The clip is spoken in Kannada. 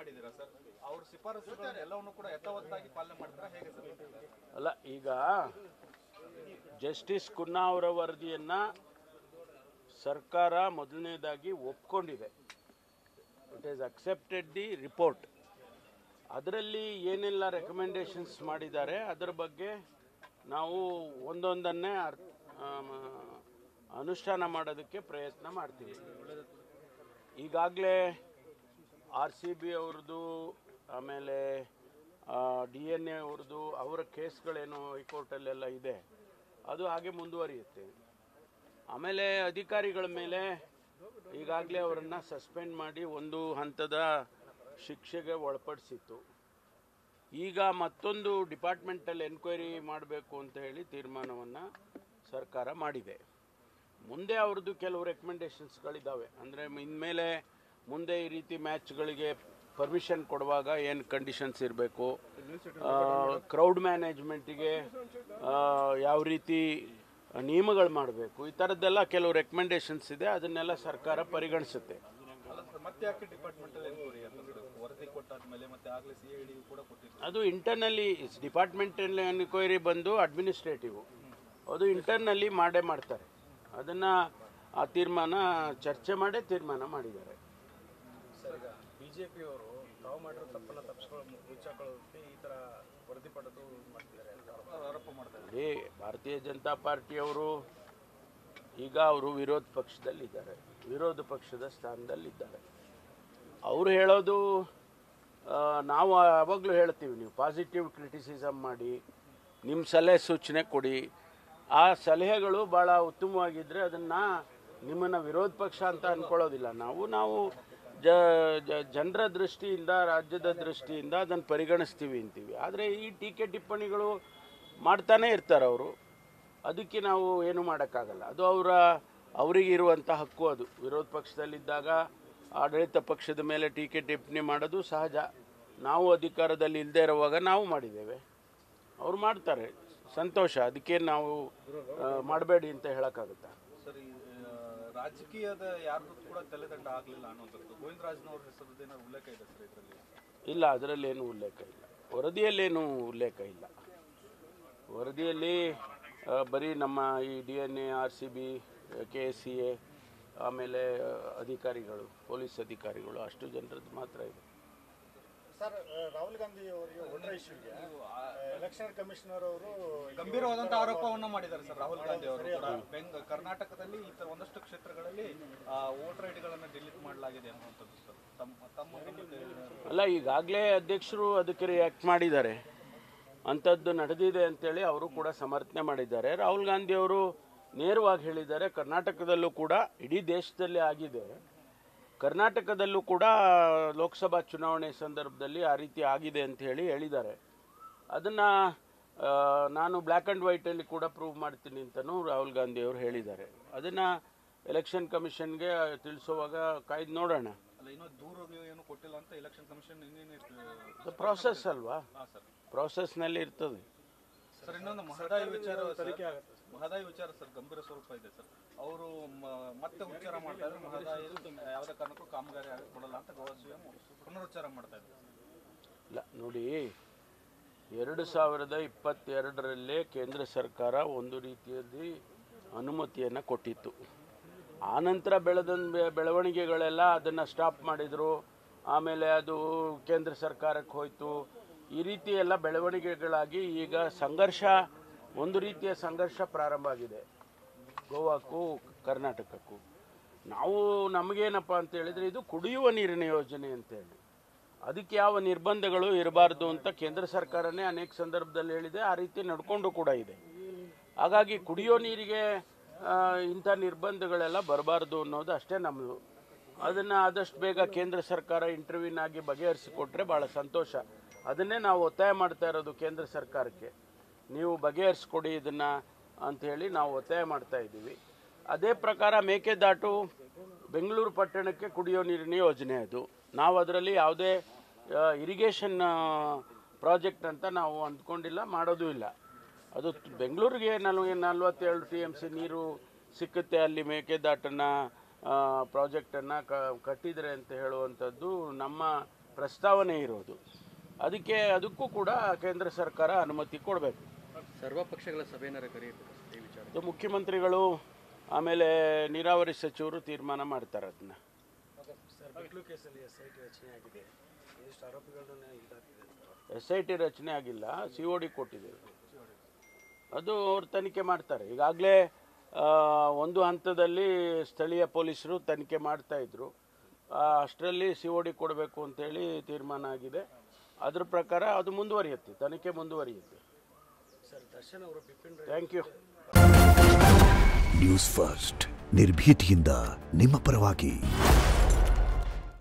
ಮಾಡಿದ್ದೀರಾ ಸರ್? ಅವ್ರ ಶಿಫಾರಸುಗಳನ್ನು ಎಲ್ಲವನ್ನು ಕೂಡ ಯಥಾವತ್ತಾಗಿ ಪಾಲನೆ ಮಾಡ್ತಾರಾ ಹೇಗೆ ಸರ್? ಅಲ್ಲ, ಈಗ ಜಸ್ಟಿಸ್ ಕುನ್ನಾ ಅವರ ವರದಿಯನ್ನು ಸರ್ಕಾರ ಮೊದಲನೇದಾಗಿ ಒಪ್ಕೊಂಡಿದೆ. It is accepted the report. ಅದರಲ್ಲಿ ಏನೆಲ್ಲ ರೆಕಮೆಂಡೇಶನ್ಸ್ ಮಾಡಿದ್ದಾರೆ ಅದರ ಬಗ್ಗೆ ನಾವು ಒಂದೊಂದನ್ನೇ ಅನುಷ್ಠಾನ ಮಾಡೋದಕ್ಕೆ ಪ್ರಯತ್ನ ಮಾಡ್ತೀವಿ. ಈಗಾಗಲೇ RCB ಅವ್ರದ್ದು, ಆಮೇಲೆ DNA ಅವ್ರದ್ದು, ಅವರ ಕೇಸ್ಗಳೇನು ಹೈಕೋರ್ಟಲ್ಲೆಲ್ಲ ಇದೆ ಅದು ಹಾಗೆ ಮುಂದುವರಿಯುತ್ತೆ. ಆಮೇಲೆ ಅಧಿಕಾರಿಗಳ ಮೇಲೆ ಈಗಾಗಲೇ ಅವರನ್ನು ಸಸ್ಪೆಂಡ್ ಮಾಡಿ ಒಂದು ಹಂತದ ಶಿಕ್ಷೆಗೆ ಒಳಪಡಿಸಿತ್ತು. ಈಗ ಮತ್ತೊಂದು ಡಿಪಾರ್ಟ್ಮೆಂಟಲ್ ಎನ್ಕ್ವೈರಿ ಮಾಡಬೇಕು ಅಂತ ಹೇಳಿ ತೀರ್ಮಾನವನ್ನು ಸರ್ಕಾರ ಮಾಡಿದೆ. ಮುಂದೆ ಅವ್ರದ್ದು ಕೆಲವು ರೆಕಮೆಂಡೇಶನ್ಸ್ಗಳಿದ್ದಾವೆ. ಅಂದರೆ ಇನ್ಮೇಲೆ ಮುಂದೆ ಈ ರೀತಿ ಮ್ಯಾಚ್ಗಳಿಗೆ ಪರ್ಮಿಷನ್ ಕೊಡುವಾಗ ಏನು ಕಂಡೀಷನ್ಸ್ ಇರಬೇಕು, ಕ್ರೌಡ್ ಮ್ಯಾನೇಜ್ಮೆಂಟಿಗೆ ಯಾವ ರೀತಿ ನಿಯಮಗಳು ಮಾಡಬೇಕು, ಈ ಥರದ್ದೆಲ್ಲ ಕೆಲವು ರೆಕಮೆಂಡೇಶನ್ಸ್ ಇದೆ. ಅದನ್ನೆಲ್ಲ ಸರ್ಕಾರ ಪರಿಗಣಿಸುತ್ತೆ. ಮತ್ತೆ ಯಾಕೆ ಡಿಪಾರ್ಟ್ಮೆಂಟಲ್ ಎನ್ಕ್ವೈರಿ ವರದಿ ಕೊಟ್ಟಾದ್ಮೇಲೆ ಮತ್ತೆ ಆಗಲೇ CID ಕೂಡ ಕೊಟ್ಟಿದ್ದಾರೆ. ಅದು ಇಂಟರ್ನಲ್ಲಿ ಡಿಪಾರ್ಟ್ಮೆಂಟಲ್ ಎನ್ಕ್ವೈರಿ ಬಂದು ಅಡ್ಮಿನಿಸ್ಟ್ರೇಟಿವ್, ಅದು ಇಂಟರ್ನಲ್ಲಿ ಮಾಡ್ತಾರೆ. ಅದನ್ನು ಆ ತೀರ್ಮಾನ ಚರ್ಚೆ ಮಾಡೇ ತೀರ್ಮಾನ ಮಾಡಿದ್ದಾರೆ. BJP ಅವರು ತಾವು ಮಾಡಿರೋ ತಪ್ಪನ್ನು ತಪ್ಪಿಸ್ಕೊಳ್ಳೋ ಮುಚ್ಚಾಕೊಳ್ಳೋದಕ್ಕೆ ಈ ಥರ ವರದಿ ಪಡೆದು ಮಾಡ್ತಿದ್ದಾರೆ ಅಂತ ಆರೋಪ ಮಾಡ್ತಾರೆ. ಭಾರತೀಯ ಜನತಾ ಪಾರ್ಟಿಯವರು ಈಗ ಅವರು ವಿರೋಧ ಪಕ್ಷದಲ್ಲಿದ್ದಾರೆ, ವಿರೋಧ ಪಕ್ಷದ ಸ್ಥಾನದಲ್ಲಿದ್ದಾರೆ. ಅವರು ಹೇಳೋದು ನಾವು ಯಾವಾಗಲೂ ಹೇಳ್ತೀವಿ, ನೀವು ಪಾಸಿಟಿವ್ ಕ್ರಿಟಿಸಿಸಮ್ ಮಾಡಿ, ನಿಮ್ಮ ಸಲಹೆ ಸೂಚನೆ ಕೊಡಿ. ಆ ಸಲಹೆಗಳು ಭಾಳ ಉತ್ತಮವಾಗಿದ್ದರೆ ಅದನ್ನು ನಿಮ್ಮನ್ನು ವಿರೋಧ ಪಕ್ಷ ಅಂತ ಅಂದ್ಕೊಳ್ಳೋದಿಲ್ಲ. ನಾವು ಜನರ ದೃಷ್ಟಿಯಿಂದ, ರಾಜ್ಯದ ದೃಷ್ಟಿಯಿಂದ ಅದನ್ನು ಪರಿಗಣಿಸ್ತೀವಿ ಅಂತೀವಿ. ಆದರೆ ಈ ಟೀಕೆ ಟಿಪ್ಪಣಿಗಳು ಮಾಡ್ತಾನೇ ಇರ್ತಾರೆ ಅವರು. ಅದಕ್ಕೆ ನಾವು ಏನು ಮಾಡೋಕ್ಕಾಗಲ್ಲ. ಅದು ಅವರಿಗಿರುವಂಥ ಹಕ್ಕು. ಅದು ವಿರೋಧ ಪಕ್ಷದಲ್ಲಿದ್ದಾಗ ಆಡಳಿತ ಪಕ್ಷದ ಮೇಲೆ ಟೀಕೆ ಟಿಪ್ಪಣಿ ಮಾಡೋದು ಸಹಜ. ನಾವು ಅಧಿಕಾರದಲ್ಲಿ ಇಲ್ಲದೆ ಇರುವಾಗ ನಾವು ಮಾಡಿದ್ದೇವೆ, ಅವ್ರು ಮಾಡ್ತಾರೆ, ಸಂತೋಷ. ಅದಕ್ಕೆ ನಾವು ಮಾಡಬೇಡಿ ಅಂತ ಹೇಳೋಕ್ಕಾಗುತ್ತಾ? ಸರಿ, ರಾಜಕೀಯದ ಯಾರ್ದು ಕೂಡ ತಲೆದಂಡ ಆಗಲಿಲ್ಲ ಅನ್ನೋಂಥದ್ದು ಗೋವಿಂದರಾಜ್ನವ್ರ ಹೆಸರದ್ದೇನಾದ್ರು ಉಲ್ಲೇಖ ಇದೆ ಸರ್ ಇದರಲ್ಲಿ? ಇಲ್ಲ, ಅದರಲ್ಲೇನು ಉಲ್ಲೇಖ ಇಲ್ಲ, ವರದಿಯಲ್ಲೇನು ಉಲ್ಲೇಖ ಇಲ್ಲ. ವರದಿಯಲ್ಲಿ ಬರೀ ನಮ್ಮ ಈ DNA, RCB, KSCA, ಆಮೇಲೆ ಅಧಿಕಾರಿಗಳು, ಪೊಲೀಸ್ ಅಧಿಕಾರಿಗಳು, ಅಷ್ಟು ಜನರದ್ದು ಮಾತ್ರ ಇದೆ. ಸರ್, ರಾಹುಲ್ ಗಾಂಧಿ ಅವರಿಗೆ ವೋಟರ್ ಇಶ್ಯೂಗೆ ಎಲೆಕ್ಷನ್ ಕಮಿಷನರ್ ಅವರು ಗಂಭೀರವಾದಂಥ ಆರೋಪವನ್ನು ಮಾಡಿದ್ದಾರೆ ಸರ್. ರಾಹುಲ್ ಗಾಂಧಿ ಅವರು ಕರ್ನಾಟಕದಲ್ಲಿ ಈ ಥರ ಒಂದಷ್ಟು ಕ್ಷೇತ್ರಗಳಲ್ಲಿ ವೋಟರ್ ಐಡಿಗಳನ್ನು ಡಿಲೀಟ್ ಮಾಡಲಾಗಿದೆ ಅನ್ನುವಂಥದ್ದು ಸರ್. ಅಲ್ಲ, ಈಗಾಗಲೇ ಅಧ್ಯಕ್ಷರು ಅದಕ್ಕೆ ರಿಯಾಕ್ಟ್ ಮಾಡಿದ್ದಾರೆ. ಅಂಥದ್ದು ನಡೆದಿದೆ ಅಂತೇಳಿ ಅವರು ಕೂಡ ಸಮರ್ಥನೆ ಮಾಡಿದ್ದಾರೆ. ರಾಹುಲ್ ಗಾಂಧಿ ಅವರು ನೇರವಾಗಿ ಹೇಳಿದ್ದಾರೆ, ಕರ್ನಾಟಕದಲ್ಲೂ ಕೂಡ, ಇಡೀ ದೇಶದಲ್ಲಿ ಆಗಿದೆ, ಕರ್ನಾಟಕದಲ್ಲೂ ಕೂಡ ಲೋಕಸಭಾ ಚುನಾವಣೆ ಸಂದರ್ಭದಲ್ಲಿ ಆ ರೀತಿ ಆಗಿದೆ ಅಂತ ಹೇಳಿದ್ದಾರೆ. ಅದನ್ನು ನಾನು ಬ್ಲ್ಯಾಕ್ ಆ್ಯಂಡ್ ವೈಟಲ್ಲಿ ಕೂಡ ಪ್ರೂವ್ ಮಾಡ್ತೀನಿ ಅಂತಲೂ ರಾಹುಲ್ ಗಾಂಧಿ ಅವರು ಹೇಳಿದ್ದಾರೆ. ಅದನ್ನು ಎಲೆಕ್ಷನ್ ಕಮಿಷನ್ಗೆ ತಿಳಿಸುವಾಗ ಕಾಯ್ದು ನೋಡೋಣ. ಅಲ್ಲ, ಇನ್ನೂ ದೂರು ಏನು ಕೊಟ್ಟಿಲ್ಲ ಅಂತ ಎಲೆಕ್ಷನ್ ಕಮಿಷನ್ ಪ್ರಾಸೆಸ್ ಅಲ್ವಾ, ಪ್ರಾಸೆಸ್ನಲ್ಲಿ ಇರ್ತದೆ ಸರ್. ಇನ್ನೊಂದು ಮಹದಾಯಿ ವಿಚಾರ ಸರ್, ಗಂಭೀರ ಸ್ವರೂಪ ಇದೆ ಸರ್. ಅವರು ಮತ್ತೆ ಉಚ್ಚಾರ ಮಾಡ್ತಾ ಇದ್ದಾರೆ, ಮಹದಾಯಿ ಯಾವುದೇ ಕಾರಣಕ್ಕೂ ಕಾಮಗಾರಿ ಕೊಡಲ್ಲ ಅಂತ CM ಪುನರುಚ್ಚಾರ ಮಾಡ್ತಾ ಇದ್ದಾರೆ. ಇಲ್ಲ ನೋಡಿ, 2022ರಲ್ಲೇ ಕೇಂದ್ರ ಸರ್ಕಾರ ಒಂದು ರೀತಿಯಲ್ಲಿ ಅನುಮತಿಯನ್ನು ಕೊಟ್ಟಿತ್ತು. ಆನಂತರ ಬೆಳವಣಿಗೆಗಳೆಲ್ಲ ಅದನ್ನು ಸ್ಟಾಪ್ ಮಾಡಿದರು. ಆಮೇಲೆ ಅದು ಕೇಂದ್ರ ಸರ್ಕಾರಕ್ಕೆ ಹೋಯಿತು. ಈ ರೀತಿ ಎಲ್ಲ ಬೆಳವಣಿಗೆಗಳಾಗಿ ಈಗ ಒಂದು ರೀತಿಯ ಸಂಘರ್ಷ ಪ್ರಾರಂಭ ಆಗಿದೆ ಗೋವಾಕ್ಕೂ ಕರ್ನಾಟಕಕ್ಕೂ. ನಮಗೇನಪ್ಪ ಅಂತ ಹೇಳಿದರೆ, ಇದು ಕುಡಿಯುವ ನೀರಿನ ಯೋಜನೆ ಅಂತೇಳಿ, ಅದಕ್ಕೆ ಯಾವ ನಿರ್ಬಂಧಗಳು ಇರಬಾರ್ದು ಅಂತ ಕೇಂದ್ರ ಸರ್ಕಾರನೇ ಅನೇಕ ಸಂದರ್ಭದಲ್ಲಿ ಹೇಳಿದೆ. ಆ ರೀತಿ ನಡ್ಕೊಂಡು ಕೂಡ ಇದೆ. ಹಾಗಾಗಿ ಕುಡಿಯೋ ನೀರಿಗೆ ಇಂಥ ನಿರ್ಬಂಧಗಳೆಲ್ಲ ಬರಬಾರ್ದು ಅನ್ನೋದು ಅಷ್ಟೇ ನಮ್ಮದು. ಅದನ್ನು ಆದಷ್ಟು ಬೇಗ ಕೇಂದ್ರ ಸರ್ಕಾರ ಇಂಟರ್ವ್ಯೂನ್ ಆಗಿ ಬಗೆಹರಿಸಿಕೊಟ್ರೆ ಭಾಳ ಸಂತೋಷ. ಅದನ್ನೇ ನಾವು ಒತ್ತಾಯ ಮಾಡ್ತಾ ಇರೋದು ಕೇಂದ್ರ ಸರ್ಕಾರಕ್ಕೆ, ನೀವು ಬಗೆಹರಿಸ್ಕೊಡಿ ಇದನ್ನು ಅಂಥೇಳಿ ನಾವು ಒತ್ತಾಯ ಮಾಡ್ತಾ ಇದ್ದೀವಿ. ಅದೇ ಪ್ರಕಾರ ಮೇಕೆದಾಟು ಬೆಂಗಳೂರು ಪಟ್ಟಣಕ್ಕೆ ಕುಡಿಯೋ ನೀರಿನ ಯೋಜನೆ. ಅದು ನಾವು ಅದರಲ್ಲಿ ಯಾವುದೇ ಇರಿಗೇಷನ್ ಪ್ರಾಜೆಕ್ಟ್ ಅಂತ ನಾವು ಅಂದ್ಕೊಂಡಿಲ್ಲ, ಮಾಡೋದು ಇಲ್ಲ. ಅದು ಬೆಂಗಳೂರಿಗೆ 47 TMC ನೀರು ಸಿಕ್ಕುತ್ತೆ ಅಲ್ಲಿ ಮೇಕೆದಾಟನ್ನು ಪ್ರಾಜೆಕ್ಟನ್ನು ಕಟ್ಟಿದರೆ ಅಂತ ಹೇಳುವಂಥದ್ದು ನಮ್ಮ ಪ್ರಸ್ತಾವನೆ ಇರೋದು. ಅದಕ್ಕೂ ಕೂಡ ಕೇಂದ್ರ ಸರ್ಕಾರ ಅನುಮತಿ ಕೊಡಬೇಕು. ಸರ್ವ ಪಕ್ಷಗಳ ಸಭೆಯನ್ನಾರ ಕರೆಯಬೇಕು ಈ ವಿಚಾರ. ಇದು ಮುಖ್ಯಮಂತ್ರಿಗಳು ಆಮೇಲೆ ನೀರಾವರಿ ಸಚಿವರು ತೀರ್ಮಾನ ಮಾಡ್ತಾರೆ ಅದನ್ನ. SIT ರಚನೆ ಆಗಿಲ್ಲ, COD ಕೊಟ್ಟಿದೆ. ಅದು ಅವ್ರು ತನಿಖೆ ಮಾಡ್ತಾರೆ. ಈಗಾಗಲೇ ಒಂದು ಹಂತದಲ್ಲಿ ಸ್ಥಳೀಯ ಪೊಲೀಸರು ತನಿಖೆ ಮಾಡ್ತಾಯಿದ್ರು. ಅಷ್ಟರಲ್ಲಿ COD ಕೊಡಬೇಕು ಅಂತೇಳಿ ತೀರ್ಮಾನ ಆಗಿದೆ. ಅದ್ರ ಪ್ರಕಾರ ಅದು ಮುಂದುವರಿಯುತ್ತೆ, ತನಿಖೆ ಮುಂದುವರಿಯುತ್ತೆ. Thank you. ನ್ಯೂಸ್ ಫಸ್ಟ್ ನಿರ್ಭೀತಿಯಿಂದ ನಿಮ್ಮ ಪರವಾಗಿ.